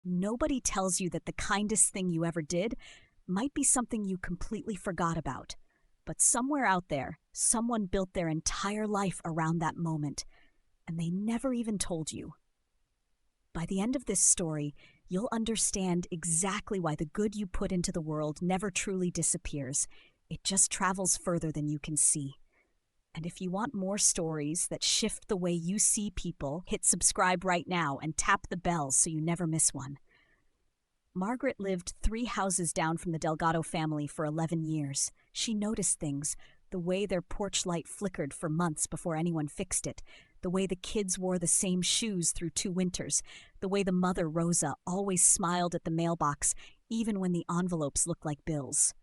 Nobody tells you that the kindest thing you ever did might be something you completely forgot about. But somewhere out there, someone built their entire life around that moment, and they never even told you. By the end of this story, you'll understand exactly why the good you put into the world never truly disappears. It just travels further than you can see. And if you want more stories that shift the way you see people, hit subscribe right now and tap the bell so you never miss one. Margaret lived 3 houses down from the Delgado family for 11 years. She noticed things, the way their porch light flickered for months before anyone fixed it, the way the kids wore the same shoes through 2 winters, the way the mother, Rosa, always smiled at the mailbox, even when the envelopes looked like bills.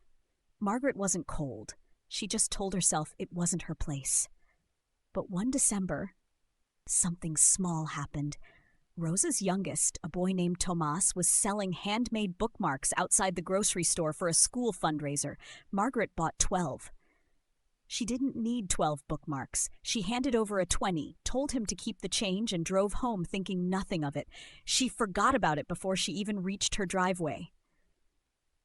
Margaret wasn't cold. She just told herself it wasn't her place. But one December, something small happened. Rosa's youngest, a boy named Tomás, was selling handmade bookmarks outside the grocery store for a school fundraiser. Margaret bought 12. She didn't need 12 bookmarks. She handed over a 20, told him to keep the change, and drove home thinking nothing of it. She forgot about it before she even reached her driveway.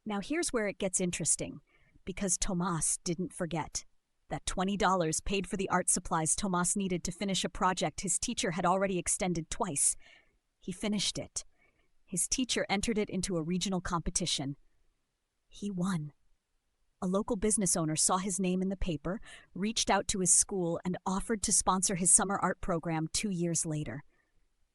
Now here's where it gets interesting, because Tomás didn't forget. That $20 paid for the art supplies Tomás needed to finish a project his teacher had already extended twice. He finished it. His teacher entered it into a regional competition. He won. A local business owner saw his name in the paper, reached out to his school, and offered to sponsor his summer art program 2 years later.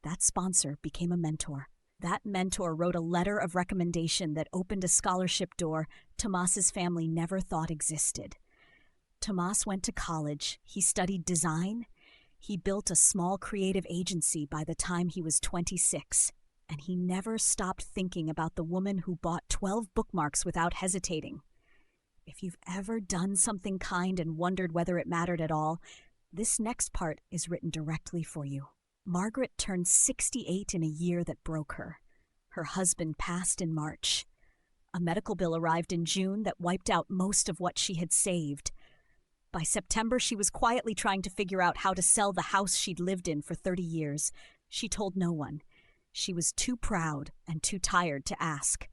That sponsor became a mentor. That mentor wrote a letter of recommendation that opened a scholarship door Tomás's family never thought existed. Tomás went to college. He studied design. He built a small creative agency by the time he was 26. And he never stopped thinking about the woman who bought 12 bookmarks without hesitating. If you've ever done something kind and wondered whether it mattered at all, this next part is written directly for you. Margaret turned 68 in a year that broke her. Her husband passed in March. A medical bill arrived in June that wiped out most of what she had saved. By September, she was quietly trying to figure out how to sell the house she'd lived in for 30 years. She told no one. She was too proud and too tired to ask.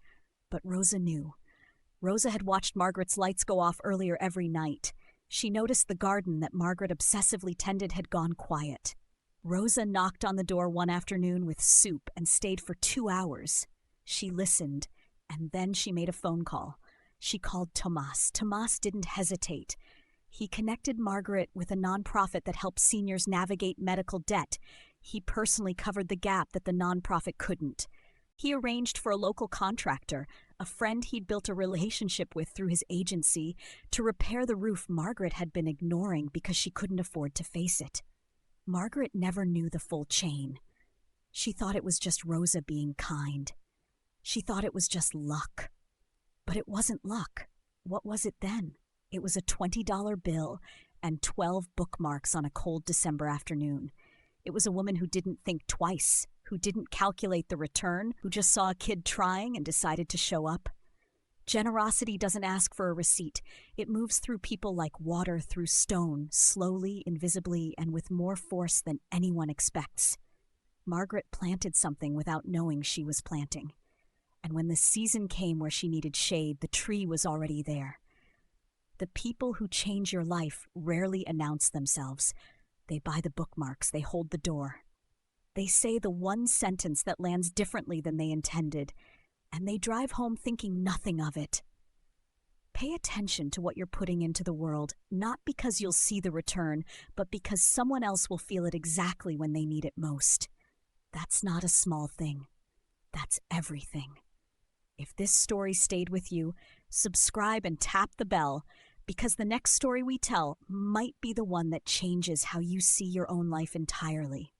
But Rosa knew. Rosa had watched Margaret's lights go off earlier every night. She noticed the garden that Margaret obsessively tended had gone quiet. Rosa knocked on the door one afternoon with soup and stayed for 2 hours. She listened, and then she made a phone call. She called Tomás. Tomás didn't hesitate. He connected Margaret with a nonprofit that helps seniors navigate medical debt. He personally covered the gap that the nonprofit couldn't. He arranged for a local contractor, a friend he'd built a relationship with through his agency, to repair the roof Margaret had been ignoring because she couldn't afford to face it. Margaret never knew the full chain. She thought it was just Rosa being kind. She thought it was just luck. But it wasn't luck. What was it then? It was a $20 bill and 12 bookmarks on a cold December afternoon. It was a woman who didn't think twice, who didn't calculate the return, who just saw a kid trying and decided to show up. Generosity doesn't ask for a receipt. It moves through people like water through stone, slowly, invisibly, and with more force than anyone expects. Margaret planted something without knowing she was planting. And when the season came where she needed shade, the tree was already there. The people who change your life rarely announce themselves. They buy the bookmarks, they hold the door. They say the one sentence that lands differently than they intended, and they drive home thinking nothing of it. Pay attention to what you're putting into the world, not because you'll see the return, but because someone else will feel it exactly when they need it most. That's not a small thing. That's everything. If this story stayed with you, subscribe and tap the bell, because the next story we tell might be the one that changes how you see your own life entirely.